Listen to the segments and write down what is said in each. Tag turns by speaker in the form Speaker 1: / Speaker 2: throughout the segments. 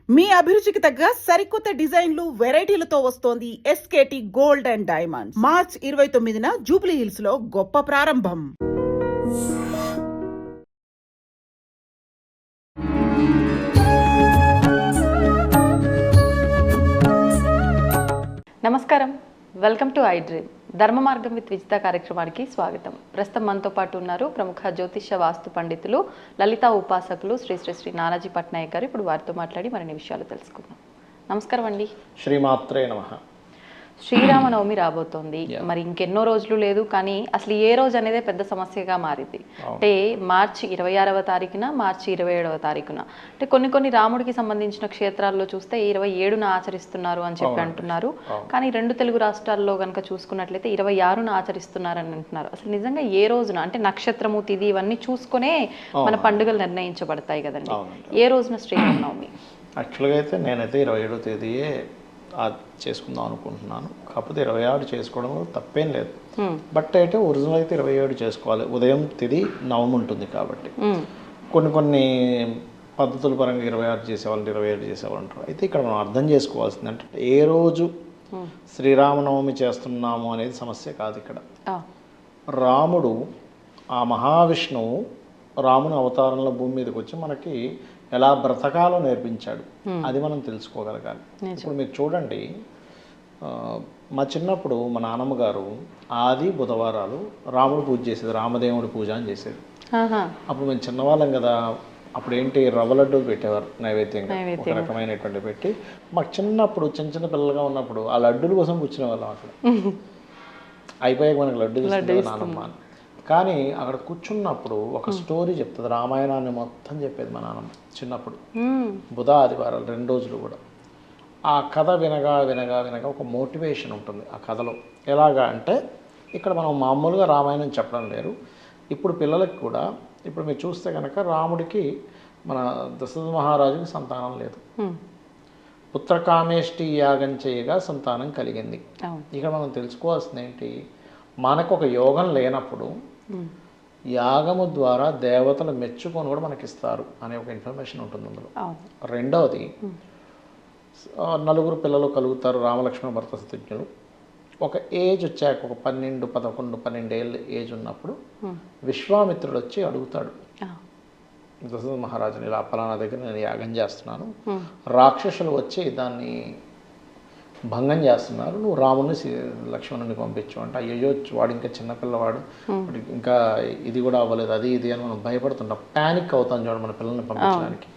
Speaker 1: మీ అభిరుచికి తగ్గ సరికొత్త డిజైన్లు వెరైటీలతో వస్తోంది SKT gold and diamonds. March 29న జూబ్లీ హిల్స్ లో గొప్ప ప్రారంభం.
Speaker 2: నమస్కారం, వెల్కమ్ టు ఐ డ్రీమ్. ధర్మ మార్గం విత్ విజిత కార్యక్రమానికి స్వాగతం. ప్రస్తుతం మనతో పాటు ఉన్నారు ప్రముఖ జ్యోతిష్య వాస్తు పండితులు, లలితా ఉపాసకులు శ్రీ శ్రీ శ్రీ నానాజీ పట్నాయక్ గారు. ఇప్పుడు వారితో మాట్లాడి మరిన్ని విషయాలు తెలుసుకుందాం. నమస్కారం అండి.
Speaker 3: శ్రీమాత్రే నమః.
Speaker 2: శ్రీరామనవమి రాబోతోంది, మరి ఇంకెన్నో రోజులు లేదు, కానీ అసలు ఏ రోజు అనేదే పెద్ద సమస్యగా మారింది. అంటే మార్చి 26వ తారీఖున, మార్చి 27వ తారీఖున, అంటే కొన్ని రాముడికి సంబంధించిన క్షేత్రాల్లో చూస్తే 27న ఆచరిస్తున్నారు అని చెప్పి అంటున్నారు. కానీ రెండు తెలుగు రాష్ట్రాల్లో కనుక చూసుకున్నట్లయితే 26న ఆచరిస్తున్నారని అంటున్నారు. అసలు నిజంగా ఏ రోజున, అంటే నక్షత్రము, తిథి ఇవన్నీ చూసుకునే మన పండుగలు నిర్ణయించబడతాయి కదండి. ఏ రోజున శ్రీరామనవమి?
Speaker 3: యాక్చువల్గా అయితే నేనైతే 27వ తేదీయే చేసుకుందాం అనుకుంటున్నాను. కాకపోతే 26 చేసుకోవడం తప్పేం లేదు. బట్ అయితే ఒరిజినల్ అయితే 27 చేసుకోవాలి. ఉదయం తిది నవమి ఉంటుంది కాబట్టి కొన్ని పద్ధతుల పరంగా 26 చేసేవాళ్ళు, 27 చేసేవాళ్ళు అంటారు. అయితే ఇక్కడ మనం అర్థం చేసుకోవాల్సింది అంటే ఏ రోజు శ్రీరామనవమి చేస్తున్నాము అనేది సమస్య కాదు. ఇక్కడ రాముడు, ఆ మహావిష్ణువు రాముని అవతారంలో భూమి మీదకి వచ్చి మనకి ఎలా బ్రతకాలో నేర్పించాడు. అది మనం తెలుసుకోగలగాలి. ఇప్పుడు మీరు చూడండి, మా చిన్నప్పుడు మా నాన్నమ్మ గారు ఆది బుధవారాలు రాముడు పూజ చేసేది, రామదేవుడి పూజ అని చేసేది. అప్పుడు మేము చిన్నవాళ్ళం కదా, అప్పుడు ఏంటి రవ్వ లడ్డూలు పెట్టేవారు నైవేద్యంగా, ఒక రకమైనటువంటి పెట్టి. మాకు చిన్నప్పుడు చిన్న పిల్లలుగా ఉన్నప్పుడు ఆ లడ్డూల కోసం కూర్చునే వాళ్ళం. అక్కడ అయిపోయాక మనకు లడ్డు ఇస్తుంది నాన్నమ్మ. కానీ అక్కడ కూర్చున్నప్పుడు ఒక స్టోరీ చెప్తుంది, రామాయణాన్ని మొత్తం చెప్పేది మా నాన్నమ్మ చిన్నప్పుడు. బుధ ఆదివారాలు 2 రోజులు కూడా ఆ కథ వినగా ఒక మోటివేషన్ ఉంటుంది ఆ కథలో. ఎలాగా అంటే ఇక్కడ మనం మామూలుగా రామాయణం చెప్పడం లేరు. ఇప్పుడు పిల్లలకి కూడా, ఇప్పుడు మీరు చూస్తే కనుక రాముడికి, మన దశరథ మహారాజుకి సంతానం లేదు. పుత్రకామేష్టి యాగం చేయగా సంతానం కలిగింది. ఇక్కడ మనం తెలుసుకోవాల్సింది ఏంటి, మనకు ఒక యోగం లేనప్పుడు యాగము ద్వారా దేవతలు మెచ్చుకొని కూడా మనకిస్తారు అనే ఒక ఇన్ఫర్మేషన్ ఉంటుంది అందులో. రెండవది, 4 పిల్లలు కలుగుతారు, రామలక్ష్మణ భరత శత్రుఘ్నులు. ఒక ఏజ్ వచ్చాక, ఒక 12, 11, 12 ఏళ్ళు ఏజ్ ఉన్నప్పుడు విశ్వామిత్రుడు వచ్చి అడుగుతాడు దశరథ మహారాజుని, ఇలా పలానా దగ్గర నేను యాగం చేస్తున్నాను, రాక్షసులు వచ్చి దాన్ని భంగం చేస్తున్నారు, నువ్వు రాముని లక్ష్మణుని పంపించు అంటే, అయ్యో వాడు ఇంకా చిన్నపిల్లవాడు, ఇంకా ఇది కూడా అవ్వలేదు, అది ఇది అని మనం భయపడుతుంటాం, ప్యానిక్ అవుతాం చూడండి మన పిల్లల్ని పంపించడానికి.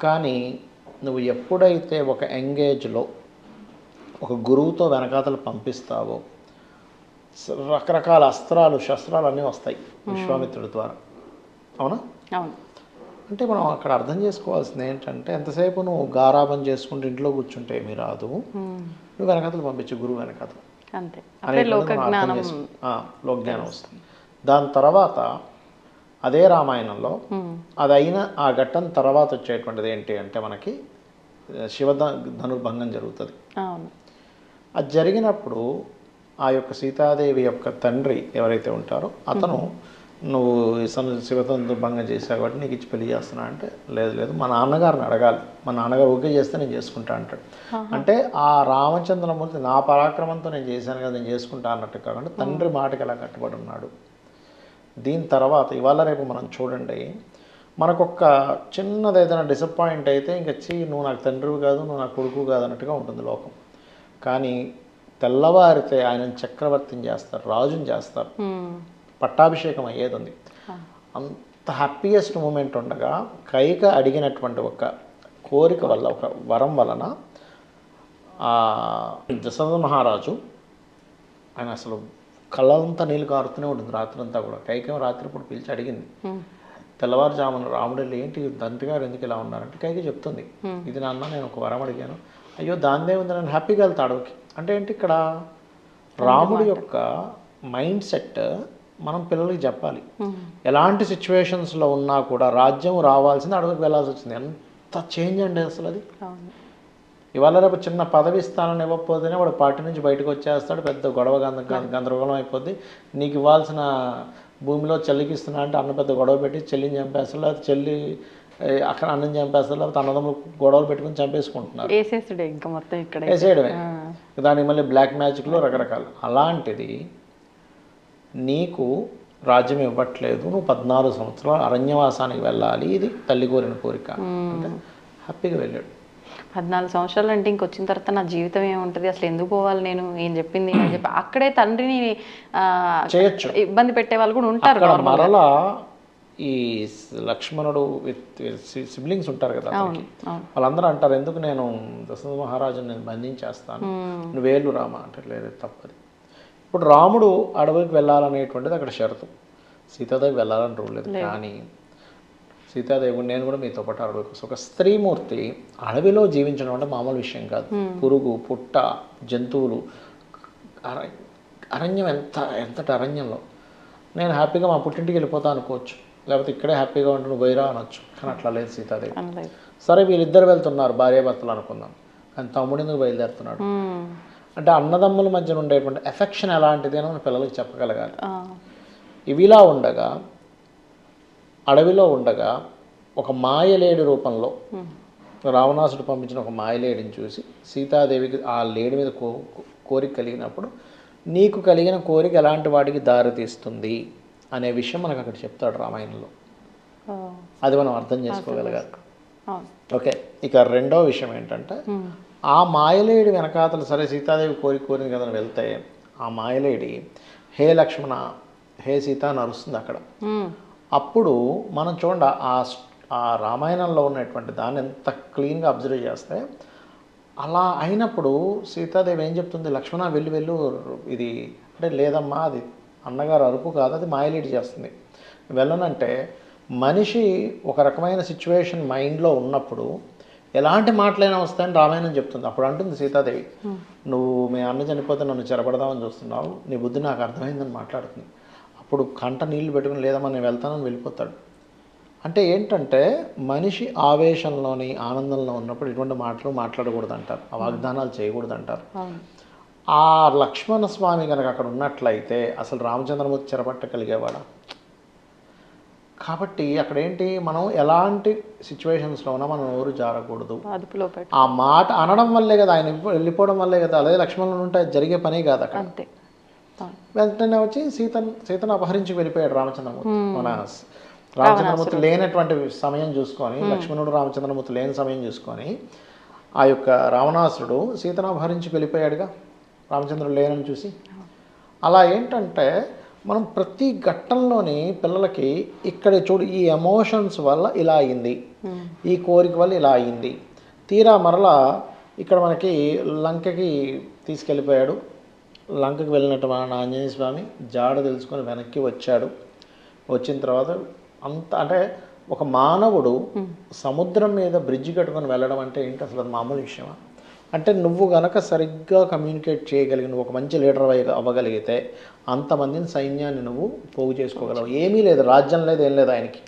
Speaker 3: కానీ నువ్వు ఎప్పుడైతే ఒక ఎంగేజ్లో ఒక గురువుతో వెనకాతలు పంపిస్తావో రకరకాల అస్త్రాలు, శస్త్రాలు అన్నీ వస్తాయి విశ్వామిత్రుడి ద్వారా. అవునా? అంటే మనం అక్కడ అర్థం చేసుకోవాల్సింది ఏంటంటే, ఎంతసేపు నువ్వు గారాబం చేసుకుంటూ ఇంట్లో కూర్చుంటే ఏమీ రాదు, నువ్వు వెనకాతలు పంపించు, గురువు వెనకాతలు, లోకజ్ఞానం వస్తుంది. దాని తర్వాత అదే రామాయణంలో అది అయిన ఆ ఘట్టం తర్వాత వచ్చేటువంటిది ఏంటి అంటే, మనకి ధనుర్భంగం జరుగుతుంది. అది జరిగినప్పుడు ఆ యొక్క సీతాదేవి యొక్క తండ్రి ఎవరైతే ఉంటారో అతను, నువ్వు శివధనుర్భంగం చేసావు కాబట్టి నీకు ఇచ్చి పెళ్లి చేస్తున్నా అంటే, లేదు మా నాన్నగారిని అడగాలి, మా నాన్నగారు ఓకే చేస్తే నేను చేసుకుంటా అంటాడు. అంటే ఆ రామచంద్రమూర్తి నా పరాక్రమంతో నేను చేశాను కదా, నేను చేసుకుంటా అన్నట్టు కాకుండా తండ్రి మాటకి ఎలా కట్టుబడి ఉన్నాడు. దీని తర్వాత ఇవాళ రేపు మనం చూడండి, మనకొక చిన్నది ఏదైనా డిసప్పాయింట్ అయితే ఇంకా నువ్వు నాకు తండ్రివి కాదు, నువ్వు నాకు కొడుకు కాదు అన్నట్టుగా ఉంటుంది లోకం. కానీ తెల్లవారితే ఆయనను చక్రవర్తిని చేస్తారు, రాజుని చేస్తారు, పట్టాభిషేకం అయ్యేది ఉంది. అంత హ్యాపీయెస్ట్ మూమెంట్ ఉండగా కైక అడిగినటువంటి ఒక కోరిక వల్ల, ఒక వరం వలన దశరథ మహారాజు ఆయన అసలు కళ్ళంతా నీళ్ళు కారుతూనే ఉంటుంది రాత్రంతా కూడా. కైకేమో రాత్రిపూట పిలిచి అడిగింది. తెల్లవారుజామున రాముడు వెళ్ళి, ఏంటి తండ్రి గారు ఎందుకు ఇలా ఉన్నారంటే, కైకి చెప్తుంది, ఇది నాన్న నేను ఒక వరం అడిగాను. అయ్యో దానిదే ఉంది, నేను హ్యాపీగా వెళ్తా అడవికి అంటే ఏంటి, ఇక్కడ రాముడి యొక్క మైండ్ సెట్ మనం పిల్లలకి చెప్పాలి. ఎలాంటి సిచ్యువేషన్స్లో ఉన్నా కూడా రాజ్యం రావాల్సింది, అడవికి వెళ్ళాల్సి వచ్చింది. ఎంత చేంజ్ అండి అసలు అది. ఇవాళ రేపు చిన్న పదవి స్థానాన్ని ఇవ్వకపోతేనే వాడు పార్టీ నుంచి బయటకు వచ్చేస్తాడు, పెద్ద గొడవ గందరగోళం అయిపోద్ది. నీకు ఇవ్వాల్సిన భూమిలో చెల్లికి ఇస్తున్నా అంటే అన్న పెద్ద గొడవ పెట్టి చెల్లిని చంపేస్తాడు, లేకపోతే చెల్లి అక్కడ అన్నం చంపేస్తారు, లేకపోతే అన్నదమ్ములు గొడవలు పెట్టుకుని చంపేసుకుంటున్నారు.
Speaker 2: వేసేసుడే ఇంకా మొత్తం ఇక్కడ
Speaker 3: వేసేయడమే. దానికి మళ్ళీ బ్లాక్ మ్యాజిక్లో రకరకాలు. అలాంటిది నీకు రాజ్యం ఇవ్వట్లేదు, నువ్వు 14 సంవత్సరాలు అరణ్యవాసానికి వెళ్ళాలి, ఇది తల్లి కోరిన కోరిక అంటే హ్యాపీగా వెళ్ళాడు.
Speaker 2: 14 సంవత్సరాలు అంటే ఇంకొచ్చిన తర్వాత నా జీవితం ఏముంటుంది, అసలు ఎందుకు పోవాలి నేను, ఏం చెప్పింది అని చెప్పి అక్కడే తండ్రిని
Speaker 3: చేయొచ్చు,
Speaker 2: ఇబ్బంది పెట్టే వాళ్ళు కూడా ఉంటారు.
Speaker 3: మరలా ఈ లక్ష్మణుడు సిబ్లింగ్స్ ఉంటారు కదా, వాళ్ళందరూ అంటారు ఎందుకు నేను దశరథ మహారాజుని నేను బంధించేస్తాను, నువ్వేళ్ళు రామా అంటే లేదు తప్పది. ఇప్పుడు రాముడు అడవికి వెళ్ళాలనేటువంటిది అక్కడ షరతు, సీతాదేవి వెళ్ళాలని రూల్ లేదు. కానీ సీతాదేవి నేను కూడా మీతో పాటు అడవికి వస్తాను. ఒక స్త్రీమూర్తి అడవిలో జీవించడం అంటే మామూలు విషయం కాదు. పురుగు పుట్ట జంతువులు అరణ్యం ఎంతటి అరణ్యంలో నేను హ్యాపీగా మా పుట్టింటికి వెళ్ళిపోతా అనుకోవచ్చు, లేకపోతే ఇక్కడే హ్యాపీగా ఉంటే నువ్వు పోయిరా అనొచ్చు. కానీ అట్లా లేదు సీతాదేవి. సరే వీళ్ళిద్దరు వెళ్తున్నారు భార్యాభర్తలు అనుకుందాం, కానీ తమ్ముడు ఎందుకు బయలుదేరుతున్నాడు అంటే అన్నదమ్ముల మధ్య ఉండేటువంటి ఎఫెక్షన్ ఎలాంటిది అని మన పిల్లలకి చెప్పగలగాలి. ఇవిలా ఉండగా అడవిలో ఉండగా ఒక మాయలేడి రూపంలో రావణాసుడు పంపించిన ఒక మాయలేడిని చూసి సీతాదేవికి ఆ లేడి మీద కోరిక కలిగినప్పుడు నీకు కలిగిన కోరిక ఎలాంటి వాటికి దారి తీస్తుంది అనే విషయం మనకు అక్కడ చెప్తాడు రామాయణంలో. అది మనం అర్థం చేసుకోగలగాలి. ఓకే, ఇక రెండో విషయం ఏంటంటే ఆ మాయలేడి వెనకాతలు సరే సీతాదేవి కోరింది కదా వెళ్తే ఆ మాయలేడి హే లక్ష్మణ హే సీత అని అరుస్తుంది అక్కడ. అప్పుడు మనం చూడండి ఆ రామాయణంలో ఉన్నటువంటి దాన్ని ఎంత క్లీన్గా అబ్జర్వ్ చేస్తే అలా అయినప్పుడు సీతాదేవి ఏం చెప్తుంది, లక్ష్మణ వెళ్ళు ఇది అంటే లేదమ్మా అది అన్నగారు అరుపు కాదు, అది మాయలేడి చేస్తుంది, వెళ్ళనంటే మనిషి ఒక రకమైన సిచ్యువేషన్ మైండ్లో ఉన్నప్పుడు ఎలాంటి మాటలైనా వస్తాయని రామాయణం చెప్తుంది. అప్పుడు అంటుంది సీతాదేవి, నువ్వు మీ అన్న చనిపోతే నన్ను చెరపడదామని చూస్తున్నావు, నీ బుద్ధి నాకు అర్థమైందని మాట్లాడుతుంది. అప్పుడు కంట నీళ్లు పెట్టుకుని లేదమ్మా నేను వెళ్తానని వెళ్ళిపోతాడు. అంటే ఏంటంటే మనిషి ఆవేశంలోని ఆనందంలో ఉన్నప్పుడు ఇటువంటి మాటలు మాట్లాడకూడదు అంటారు, ఆ వాగ్దానాలు చేయకూడదు అంటారు. ఆ లక్ష్మణ స్వామి కనుక అక్కడ ఉన్నట్లయితే అసలు రామచంద్రమూర్తి చెరపట్టగలిగేవాడా? కాబట్టి అక్కడ ఏంటి, మనం ఎలాంటి సిచ్యువేషన్స్లో ఉన్నా మనం ఎవరు జారకూడదు. ఆ మాట అనడం వల్లే కదా, ఆయన వెళ్ళిపోవడం వల్లే కదా, అదే లక్ష్మణుడు ఉంటే జరిగే పనే కాదు అక్కడ. వెంటనే వచ్చి సీతను అపహరించి వెళ్ళిపోయాడు రామచంద్రమూర్తి. మన రామచంద్రమూర్తి లేనటువంటి సమయం చూసుకొని, లక్ష్మణుడు రామచంద్రమూర్తి లేని సమయం చూసుకొని ఆ యొక్క రావణాసురుడు సీతను అపహరించి వెళ్ళిపోయాడుగా రామచంద్రుడు లేనని చూసి. అలా ఏంటంటే మనం ప్రతి ఘట్టంలోని పిల్లలకి ఇక్కడ చూడు ఈ ఎమోషన్స్ వల్ల ఇలా అయింది, ఈ కోరిక వల్ల ఇలా అయింది, తీరా మరలా ఇక్కడ మనకి లంకకి తీసుకెళ్ళిపోయాడు. లంకకి వెళ్ళినట్టు మన ఆంజనేయ స్వామి జాడ తెలుసుకొని వెనక్కి వచ్చాడు. వచ్చిన తర్వాత అంత అంటే ఒక మానవుడు సముద్రం మీద బ్రిడ్జి కట్టుకొని వెళ్ళడం అంటే ఏంటి అసలు, అది మామూలు విషయమా? అంటే నువ్వు గనక సరిగ్గా కమ్యూనికేట్ చేయగలిగి నువ్వు ఒక మంచి లీడర్ అవ్వగలిగితే అంతమందిని సైన్యాన్ని నువ్వు పోగు చేసుకోగలవు. ఏమీ లేదు, రాజ్యం లేదు, ఏం లేదు ఆయనకి.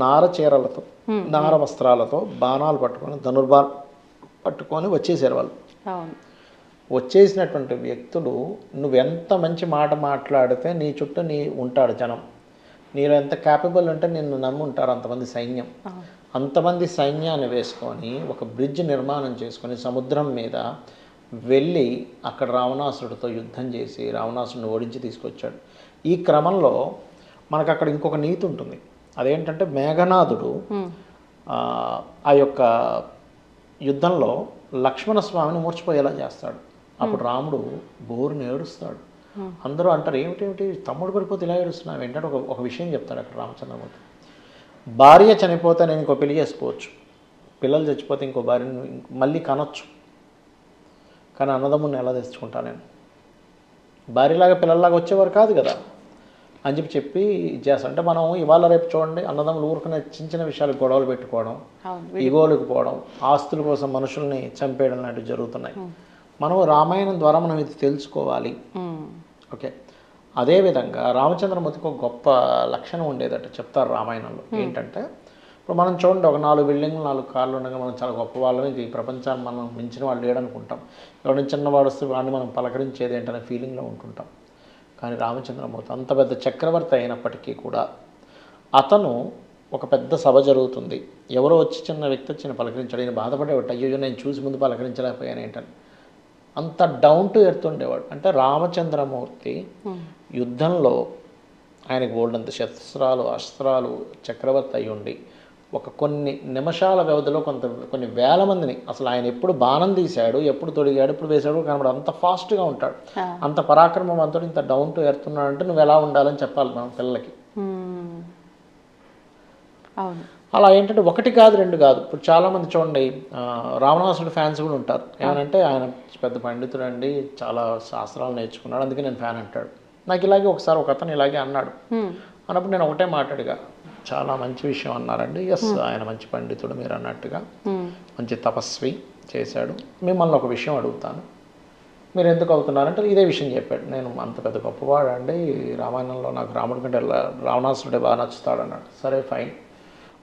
Speaker 3: నార చీరలతో నార వస్త్రాలతో బాణాలు పట్టుకొని ధనుర్బాణం పట్టుకొని వచ్చేసారు వాళ్ళు. వచ్చేసినటువంటి వ్యక్తులు నువ్వెంత మంచి మాట మాట్లాడితే నీ చుట్టూ ఉంటాడు జనం, నీలో ఎంత క్యాపబుల్ ఉంటే నిన్ను నమ్మి ఉంటారు అంతమంది సైన్యం. అంతమంది సైన్యాన్ని వేసుకొని ఒక బ్రిడ్జ్ నిర్మాణం చేసుకొని సముద్రం మీద వెళ్ళి అక్కడ రావణాసురుడితో యుద్ధం చేసి రావణాసురుడిని ఓడించి తీసుకొచ్చాడు. ఈ క్రమంలో మనకు అక్కడ ఇంకొక నీతి ఉంటుంది, అదేంటంటే మేఘనాథుడు ఆ యొక్క యుద్ధంలో లక్ష్మణ స్వామిని మూర్చిపోయేలా చేస్తాడు. అప్పుడు రాముడు బోరుని ఏడుస్తాడు. అందరూ అంటారు ఏమిటేమిటి తమ్ముడు పడిపోతే ఇలా ఏడుస్తున్నావు ఏంటంటే ఒక విషయం చెప్తాడు అక్కడ రామచంద్రమూర్తి. భార్య చనిపోతే నేను ఇంకో పెళ్లి చేసుకోవచ్చు, పిల్లలు చచ్చిపోతే ఇంకో భార్యను మళ్ళీ కనొచ్చు, కానీ అన్నదమ్ముని ఎలా తెచ్చుకుంటా నేను, భార్యలాగా పిల్లల్లాగా వచ్చేవారు కాదు కదా అని చెప్పి చేస్తాను. అంటే మనం ఇవాళ రేపు చూడండి అన్నదమ్ములు ఊరుకునే చిన్న చిన్న విషయాలకు గొడవలు పెట్టుకోవడం, ఈగోలకు పోవడం, ఆస్తుల కోసం మనుషుల్ని చంపేయడం లాంటివి జరుగుతున్నాయి. మనం రామాయణం ద్వారా మనం ఇది తెలుసుకోవాలి. ఓకే, అదేవిధంగా రామచంద్రమూర్తికి ఒక గొప్ప లక్షణం ఉండేదట చెప్తారు రామాయణంలో. ఏంటంటే ఇప్పుడు మనం చూడండి ఒక 4 బిల్డింగ్లు 4 కార్లు ఉండగా మనం చాలా గొప్ప వాళ్ళం, ఈ ప్రపంచాన్ని మనం మించిన వాళ్ళు లేడనుకుంటాం. ఎవరైనా చిన్నవాడు వస్తే వాడిని మనం పలకరించేది ఏంటనే ఫీలింగ్లో ఉంటుంటాం. కానీ రామచంద్రమూర్తి అంత పెద్ద చక్రవర్తి అయినప్పటికీ కూడా అతను ఒక పెద్ద సభ జరుగుతుంది, ఎవరో వచ్చి చిన్న వ్యక్తి వచ్చి పలకరించాడు, నేను బాధపడేవాడు, అయ్యో నేను చూసి ముందు పలకరించలేకపోయాను ఏంటని. అంత డౌన్ టు ఎర్త్ ఉండేవాడు. అంటే రామచంద్రమూర్తి యుద్ధంలో ఆయనకు ఓల్డంత శస్త్రాలు అస్త్రాలు చక్రవర్తి అయి ఉండి కొన్ని నిమిషాల వ్యవధిలో కొన్ని వేల మందిని, అసలు ఆయన ఎప్పుడు బాణం తీశాడు, ఎప్పుడు తొడిగాడు, ఎప్పుడు వేశాడు కనబడు, అంత ఫాస్ట్గా ఉంటాడు, అంత పరాక్రమవంతుడు, ఇంత డౌన్ టు ఎర్త్ ఉన్నాడంటే నువ్వు ఎలా ఉండాలని చెప్పాలి మన పిల్లలకి.
Speaker 2: అవును.
Speaker 3: అలా ఏంటంటే ఒకటి కాదు రెండు కాదు. ఇప్పుడు చాలామంది చూడండి రావణాసుడు ఫ్యాన్స్ కూడా ఉంటారు. ఏమనంటే ఆయన పెద్ద పండితుడు అండి, చాలా శాస్త్రాలు నేర్చుకున్నాడు, అందుకే నేను ఫ్యాన్ అంటాడు. నాకు ఇలాగే ఒకసారి ఒక అతను ఇలాగే అన్నాడు. అన్నప్పుడు నేను ఒకటే మాట్లాడిగా, చాలా మంచి విషయం అన్నారండి, ఎస్ ఆయన మంచి పండితుడు మీరు అన్నట్టుగా, మంచి తపస్వి చేశాడు. మిమ్మల్ని ఒక విషయం అడుగుతాను, మీరు ఎందుకు అవుతున్నారంటే ఇదే విషయం చెప్పాడు. నేను అంత పెద్ద గొప్పవాడు అండి, రామాయణంలో నాకు రాముడి కంటే రావణాసురుడే బాగా నచ్చుతాడు అన్నాడు. సరే ఫైన్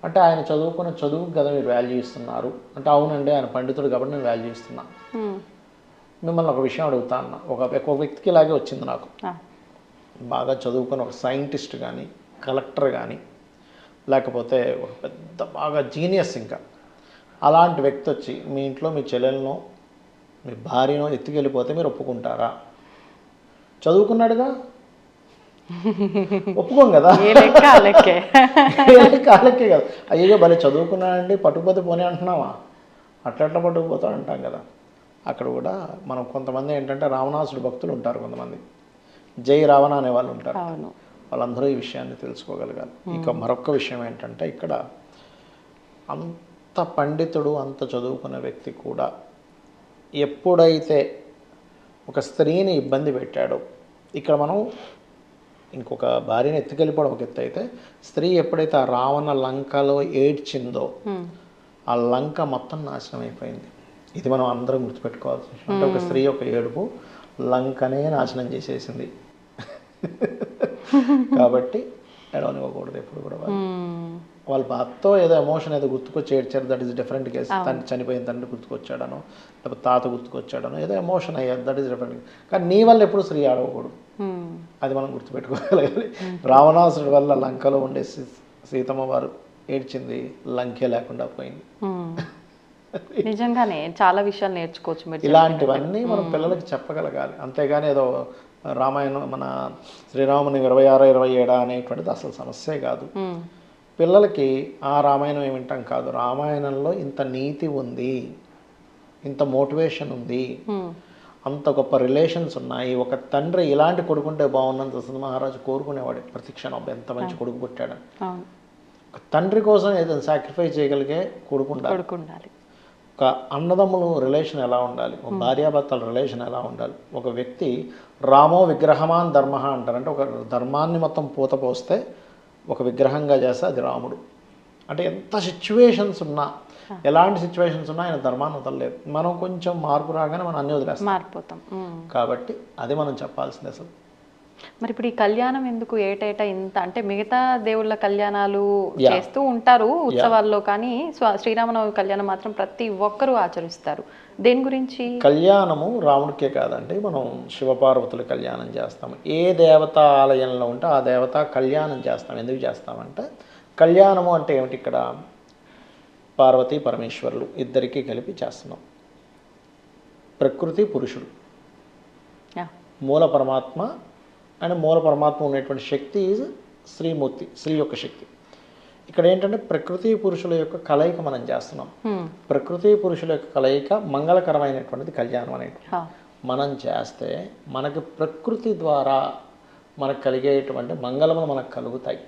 Speaker 3: అంటే ఆయన చదువుకున్న చదువుకు కదా మీరు వాల్యూ ఇస్తున్నారు అంటే, అవునండి ఆయన పండితుడు కాబట్టి నేను వాల్యూ ఇస్తున్నాను. మిమ్మల్ని ఒక విషయం అడుగుతా అన్న, ఒక వ్యక్తికి ఇలాగే వచ్చింది నాకు, బాగా చదువుకున్న ఒక సైంటిస్ట్ కానీ కలెక్టర్ కానీ లేకపోతే ఒక పెద్ద బాగా జీనియస్, ఇంకా అలాంటి వ్యక్తి వచ్చి మీ ఇంట్లో మీ చెల్లెలను మీ భార్యను ఎత్తుకెళ్ళిపోతే మీరు ఒప్పుకుంటారా? చదువుకున్నాడుగా, ఒప్పుకోం కదా,
Speaker 2: కాలకే
Speaker 3: కదా. అయ్యో భలే చదువుకున్నాడండి, పట్టుకుపోతే పోనీ అంటున్నావా, అట్లా పట్టుకుపోతాడు అంటాం కదా. అక్కడ కూడా మనం కొంతమంది ఏంటంటే రావణాసుడు భక్తులు ఉంటారు, కొంతమంది జై రావణ అనే వాళ్ళు ఉంటారు. వాళ్ళందరూ ఈ విషయాన్ని తెలుసుకోగలగాలి. ఇక మరొక విషయం ఏంటంటే, ఇక్కడ అంత పండితుడు అంత చదువుకున్న వ్యక్తి కూడా ఎప్పుడైతే ఒక స్త్రీని ఇబ్బంది పెట్టాడో, ఇక్కడ మనం ఇంకొక భార్యను ఎత్తుకెళ్ళిపోవడం ఒక ఎత్తు అయితే, స్త్రీ ఎప్పుడైతే ఆ రావణ లంకలో ఏడ్చిందో ఆ లంక మొత్తం నాశనం అయిపోయింది. ఇది మనం అందరం గుర్తుపెట్టుకోవాల్సి విషయం. అంటే ఒక స్త్రీ ఒక ఏడుపు లంకనే నాశనం చేసేసింది. కాబట్టి ఎడవనివ్వకూడదు ఎప్పుడు కూడా. వాళ్ళ బాధతో ఏదో ఎమోషన్ ఏదో గుర్తుకొచ్చి ఏడ్చారు, దట్ ఈస్ డిఫరెంట్ కేసు. తండ్రి చనిపోయిన తండ్రి గుర్తుకొచ్చాడనో లేకపోతే తాత గుర్తుకొచ్చాడనో ఏదో ఎమోషన్ అయ్యారు, దట్ ఈస్ డిఫరెంట్. కానీ నీ వల్ల ఎప్పుడు స్త్రీ ఆడవకూడదు, అది మనం గుర్తుపెట్టుకోగలగాలి. రావణాసుడి వల్ల లంకలో ఉండే సీతమ్మ వారు ఏడ్చింది, లంకే లేకుండా పోయింది.
Speaker 2: నిజంగానే చాలా విషయాలు నేర్చుకోవచ్చు.
Speaker 3: ఇలాంటివన్నీ మనం పిల్లలకి చెప్పగలగాలి. అంతేగాని ఏదో రామాయణం మన శ్రీరాముని 26, 27 అనేటువంటిది అసలు సమస్యే కాదు. పిల్లలకి ఆ రామాయణం ఏమింటాం కాదు, రామాయణంలో ఇంత నీతి ఉంది, ఇంత మోటివేషన్ ఉంది, అంత గొప్ప రిలేషన్స్ ఉన్నాయి. ఒక తండ్రి ఇలాంటి కొడుకుంటే బాగున్నంత దశరథ మహారాజు కోరుకునేవాడు ప్రతి క్షణం, ఎంత మంచి కొడుకు పుట్టాడని. ఒక తండ్రి కోసం ఏదైనా సాక్రిఫైస్ చేయగలిగే కొడుకు ఉండాలి. ఒక అన్నదమ్ములు రిలేషన్ ఎలా ఉండాలి, ఒక భార్యాభర్తల రిలేషన్ ఎలా ఉండాలి. ఒక వ్యక్తి రామో విగ్రహమాన్ ధర్మ అంటారు, అంటే ఒక ధర్మాన్ని మొత్తం పూత పోస్తే ఒక విగ్రహంగా చేస్తే అది రాముడు. అంటే ఎంత సిచ్యువేషన్స్ ఉన్నా, ఎలాంటి సిచ్యువేషన్స్ ఉన్నా ఆయన ధర్మాన్ని వదలలేదు. మనం కొంచెం మార్పు రాగానే మనం అన్ని వదిలేస్తాం,
Speaker 2: మారిపోతాం.
Speaker 3: కాబట్టి అది మనం చెప్పాల్సింది అసలు.
Speaker 2: మరి ఇప్పుడు ఈ కళ్యాణం ఎందుకు ఏటేటా ఇంత, అంటే మిగతా దేవుళ్ళ కళ్యాణాలు చేస్తూ ఉంటారు ఉత్సవాల్లో, కానీ శ్రీరామనవమి కళ్యాణం మాత్రం ప్రతి ఒక్కరూ ఆచరిస్తారు. దేని గురించి? కళ్యాణము రాముడికే కాదండి, మనం శివపార్వతుల కళ్యాణం చేస్తాం. ఏ దేవతా ఆలయంలో ఉంటే ఆ దేవత కళ్యాణం చేస్తాం. ఎందుకు చేస్తామంటే, కళ్యాణము అంటే ఏమిటి, ఇక్కడ పార్వతీ పరమేశ్వరులు ఇద్దరికీ కలిపి చేస్తున్నాం. ప్రకృతి పురుషుడు, మూల పరమాత్మ అండ్ మూల పరమాత్మ ఉన్నటువంటి శక్తి ఈజ్ శ్రీమూర్తి, శ్రీ యొక్క శక్తి. ఇక్కడ ఏంటంటే ప్రకృతి పురుషుల యొక్క కలయిక మనం చేస్తున్నాం. ప్రకృతి పురుషుల యొక్క కలయిక మంగళకరమైనటువంటిది కళ్యాణం అనేది. మనం చేస్తే మనకి ప్రకృతి ద్వారా మనకు కలిగేటువంటి మంగళములు మనకు కలుగుతాయి.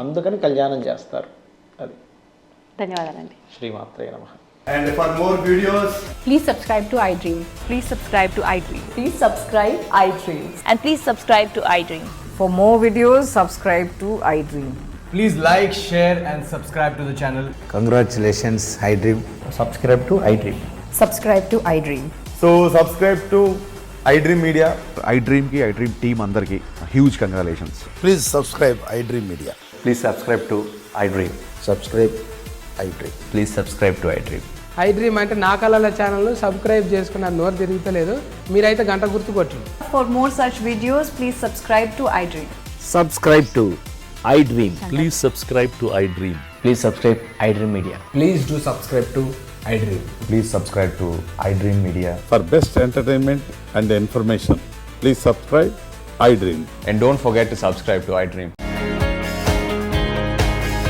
Speaker 2: అందుకని కళ్యాణం చేస్తారు. అది. ధన్యవాదాలండి.
Speaker 3: శ్రీమాత్రే నమః.
Speaker 4: And for more videos,
Speaker 5: please subscribe to iDream.
Speaker 6: Please subscribe to iDream.
Speaker 5: Please subscribe iDream.
Speaker 6: And please subscribe to iDream.
Speaker 5: For more videos, subscribe to iDream.
Speaker 4: please like, share and subscribe to the channel.
Speaker 7: Congratulations, iDream.
Speaker 8: Subscribe to iDream.
Speaker 5: Subscribe to iDream.
Speaker 4: So subscribe to iDream Media.
Speaker 9: iDream ki iDream team andarki huge congratulations.
Speaker 7: Please subscribe iDream Media.
Speaker 8: Please subscribe to iDream.
Speaker 7: Subscribe iDream.
Speaker 8: Please subscribe to iDream.
Speaker 10: iDream అంటే నా కళల channel subscribe చేసుకున్న నోరు తిరుగుతలేదు, మీరైతే గంట గుర్తు కొట్టండి.
Speaker 5: For more such videos, please subscribe to iDream.
Speaker 7: Subscribe to
Speaker 8: iDream. Please subscribe to iDream. Please subscribe iDream Media.
Speaker 10: Please do subscribe to iDream.
Speaker 4: Please subscribe to iDream Media.
Speaker 9: For best entertainment and information, please subscribe iDream.
Speaker 4: And don't forget to subscribe to iDream.